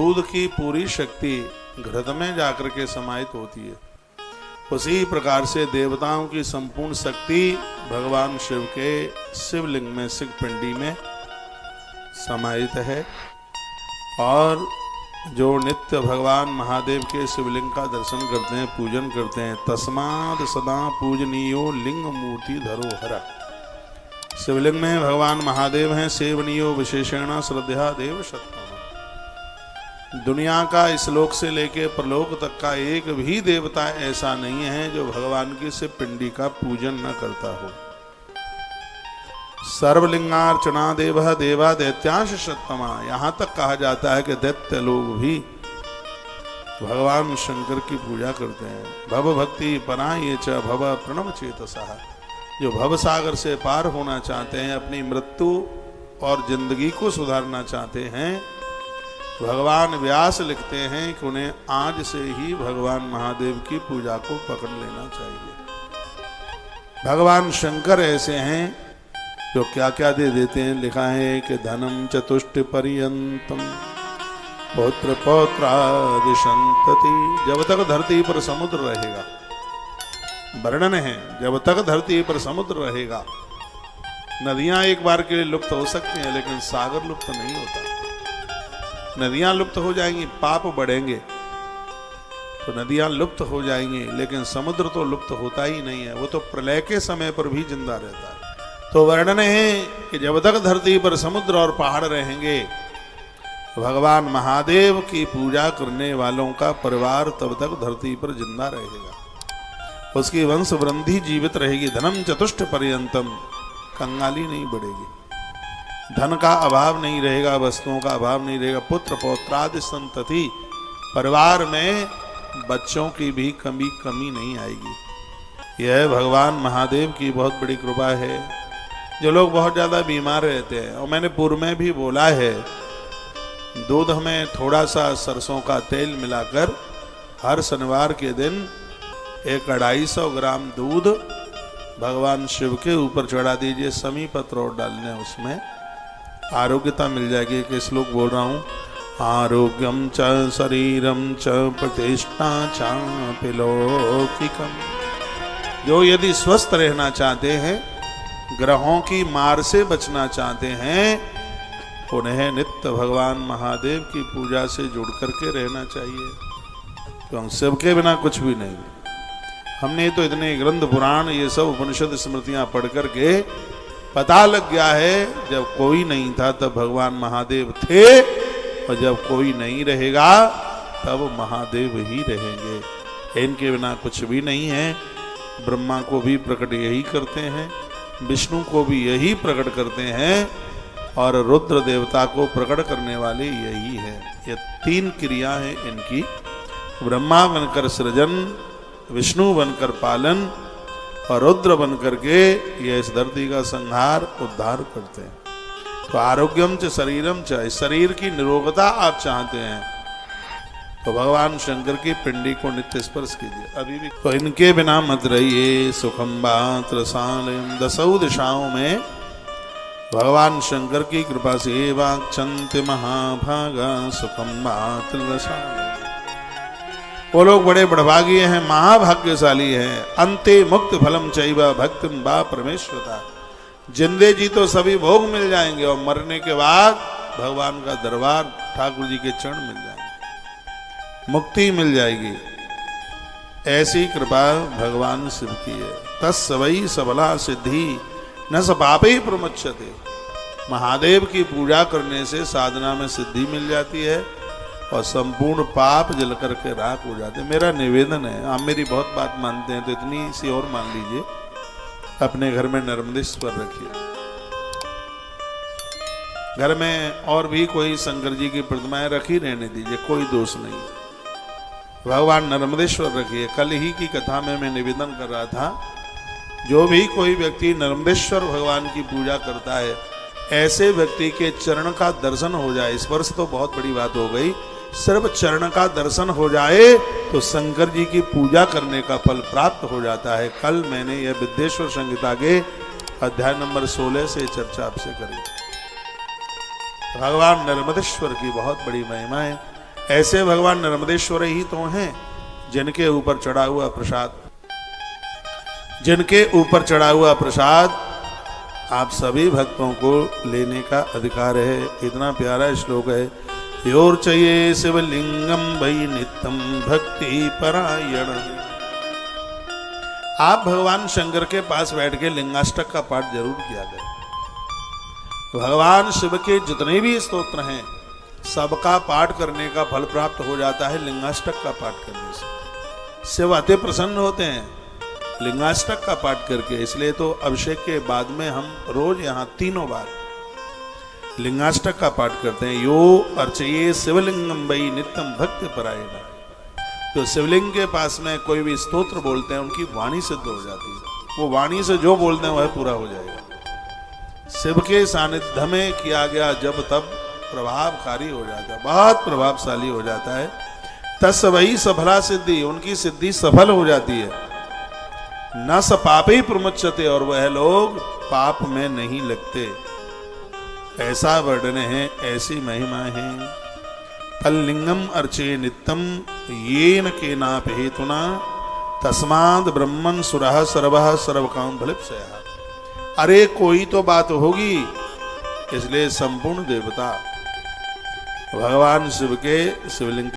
दूध की पूरी शक्ति घृत में जाकर के समाहित होती है, उसी प्रकार से देवताओं की संपूर्ण शक्ति भगवान शिव के शिवलिंग में, शिव पिंडी में समाहित है। और जो नित्य भगवान महादेव के शिवलिंग का दर्शन करते हैं, पूजन करते हैं, तस्माद सदा पूजनीयो लिंग मूर्ति धरोहरा। शिवलिंग में भगवान महादेव हैं, सेवनीयो विशेषण श्रद्धा देव सत्तम। दुनिया का इस लोक से लेके परलोक तक का एक भी देवता ऐसा नहीं है जो भगवान की शिव पिंडी का पूजन न करता हो। सर्वलिंगार्चना देव देवा दैत्यांश सत्तमा। यहाँ तक कहा जाता है कि दैत्य लोग भी भगवान शंकर की पूजा करते हैं। भव भक्ति पराये च भव प्रणव चेतसा। जो भव सागर से पार होना चाहते हैं, अपनी मृत्यु और जिंदगी को सुधारना चाहते हैं, भगवान व्यास लिखते हैं कि उन्हें आज से ही भगवान महादेव की पूजा को पकड़ लेना चाहिए। भगवान शंकर ऐसे हैं जो क्या क्या दे देते हैं। लिखा है कि धनम चतुष्ट पर्यंतम पौत्र पौत्रादि संतति। जब तक धरती पर समुद्र रहेगा, वर्णन है, जब तक धरती पर समुद्र रहेगा। नदियां एक बार के लिए लुप्त हो सकती हैं, लेकिन सागर लुप्त नहीं होता। नदियां लुप्त हो जाएंगी, पाप बढ़ेंगे तो नदियां लुप्त हो जाएंगी, लेकिन समुद्र तो लुप्त होता ही नहीं है, वो तो प्रलय के समय पर भी जिंदा रहता है। तो वर्णन है कि जब तक धरती पर समुद्र और पहाड़ रहेंगे, भगवान महादेव की पूजा करने वालों का परिवार तब तक धरती पर जिंदा रहेगा, उसकी वंश वृद्धि जीवित रहेगी। धनम चतुष्ट पर्यंतम। कंगाली नहीं बढ़ेगी, धन का अभाव नहीं रहेगा, वस्तुओं का अभाव नहीं रहेगा। पुत्र पौत्रादि संतति। परिवार में बच्चों की भी कमी नहीं आएगी। यह भगवान महादेव की बहुत बड़ी कृपा है। जो लोग बहुत ज़्यादा बीमार रहते हैं, और मैंने पूर्व में भी बोला है, दूध में थोड़ा सा सरसों का तेल मिलाकर हर शनिवार के दिन 1-250 ग्राम दूध भगवान शिव के ऊपर चढ़ा दीजिए। समी पत्र और डालने, उसमें आरोग्यता मिल जाएगी। कि श्लोक बोल रहा हूँ, आरोग्यम च शरीरम च प्रतिष्ठा चापि लौकिकम। जो यदि स्वस्थ रहना चाहते हैं, ग्रहों की मार से बचना चाहते हैं, उन्हें नित्य भगवान महादेव की पूजा से जुड़ करके रहना चाहिए, क्योंकि शिव के बिना कुछ भी नहीं। हमने तो इतने ग्रंथ पुराण, ये सब उपनिषद स्मृतियां पढ़ करके पता लग गया है, जब कोई नहीं था तब भगवान महादेव थे, और जब कोई नहीं रहेगा तब महादेव ही रहेंगे। इनके बिना कुछ भी नहीं है। ब्रह्मा को भी प्रकट यही करते हैं, विष्णु को भी यही प्रकट करते हैं, और रुद्र देवता को प्रकट करने वाले यही है। ये 3 क्रिया है इनकी। ब्रह्मा बनकर सृजन, विष्णु बनकर पालन, और रुद्र बन करके ये इस धरती का संहार उद्धार करते हैं। तो आरोग्यम च शरीरम च। शरीर की निरोगता आप चाहते हैं तो भगवान शंकर की पिंडी को नित्य स्पर्श कीजिए। अभी भी तो इनके बिना मत रहिए। सुखम बात्रसालयम। 10 दिशाओं में भगवान शंकर की कृपा से वाक्चंत महाभागा सुखम बात्रसालयम। वो लोग बड़े बड़भागी हैं, महाभाग्यशाली हैं। अंते मुक्त फलम चैव भक्तिम बा परमेश्वरता। जिंदे जी तो सभी भोग मिल जाएंगे, और मरने के बाद भगवान का दरबार, ठाकुर जी के चरण मिल जाएंगे, मुक्ति मिल जाएगी। ऐसी कृपा भगवान शिव की है। तस्वै सबला सिद्धि न स पापे प्रमुच्यते। महादेव की पूजा करने से साधना में सिद्धि मिल जाती है, और संपूर्ण पाप जल करके राख हो जाते। मेरा निवेदन है, आप मेरी बहुत बात मानते हैं तो इतनी सी और मान लीजिए, अपने घर में नर्मदेश्वर रखिए। घर में और भी कोई शंकर जी की प्रतिमाएं रखी रहने दीजिए, कोई दोष नहीं। भगवान नर्मदेश्वर रखिए। कल ही की कथा में मैं निवेदन कर रहा था, जो भी कोई व्यक्ति नर्मदेश्वर भगवान की पूजा करता है, ऐसे व्यक्ति के चरण का दर्शन हो जाए, स्पर्श तो बहुत बड़ी बात हो गई, सिर्फ चरण का दर्शन हो जाए तो शंकर जी की पूजा करने का फल प्राप्त हो जाता है। कल मैंने यह विद्येश्वर संहिता के अध्याय नंबर 16 से चर्चा आपसे करी। भगवान नर्मदेश्वर की बहुत बड़ी महिमा है। ऐसे भगवान नर्मदेश्वर ही तो हैं जिनके ऊपर चढ़ा हुआ प्रसाद, जिनके ऊपर चढ़ा हुआ प्रसाद आप सभी भक्तों को लेने का अधिकार है। इतना प्यारा श्लोक है, योर्चये शिवलिंगम वै नित्यम भक्ति परायण। आप भगवान शंकर के पास बैठ के लिंगाष्टक का पाठ जरूर किया करें। भगवान शिव के जितने भी स्तोत्र हैं सबका पाठ करने का फल प्राप्त हो जाता है लिंगाष्टक का पाठ करने से। शिव अति प्रसन्न होते हैं लिंगाष्टक का पाठ करके। इसलिए तो अभिषेक के बाद में हम रोज यहाँ 3 बार लिंगाष्टक का पाठ करते हैं। यो अर्चये शिवलिंगम वै नित्यम भक्ति परायण। तो शिवलिंग के पास में कोई भी स्तोत्र बोलते हैं उनकी वाणी सिद्ध हो जाती है। वो वाणी से जो बोलते हैं वह पूरा हो जाएगा। शिव के सानिध्य में किया गया जब तब प्रभावकारी हो जाता है, बहुत प्रभावशाली हो जाता है। तस् वही सफला सिद्धि, उनकी सिद्धि सफल हो जाती है। न स पापे प्रमुच्यते, और वह लोग पाप में नहीं लगते। ऐसा वर्णन है, ऐसी महिमा है। तल्लिंगम अर्चे नित्यम येन केनाप हेतुना तस्माद ब्रह्मन् सुरः सर्वः सर्वकाम फलिप्सयः। अरे कोई तो बात होगी, इसलिए संपूर्ण देवता भगवान शिव के शिवलिंग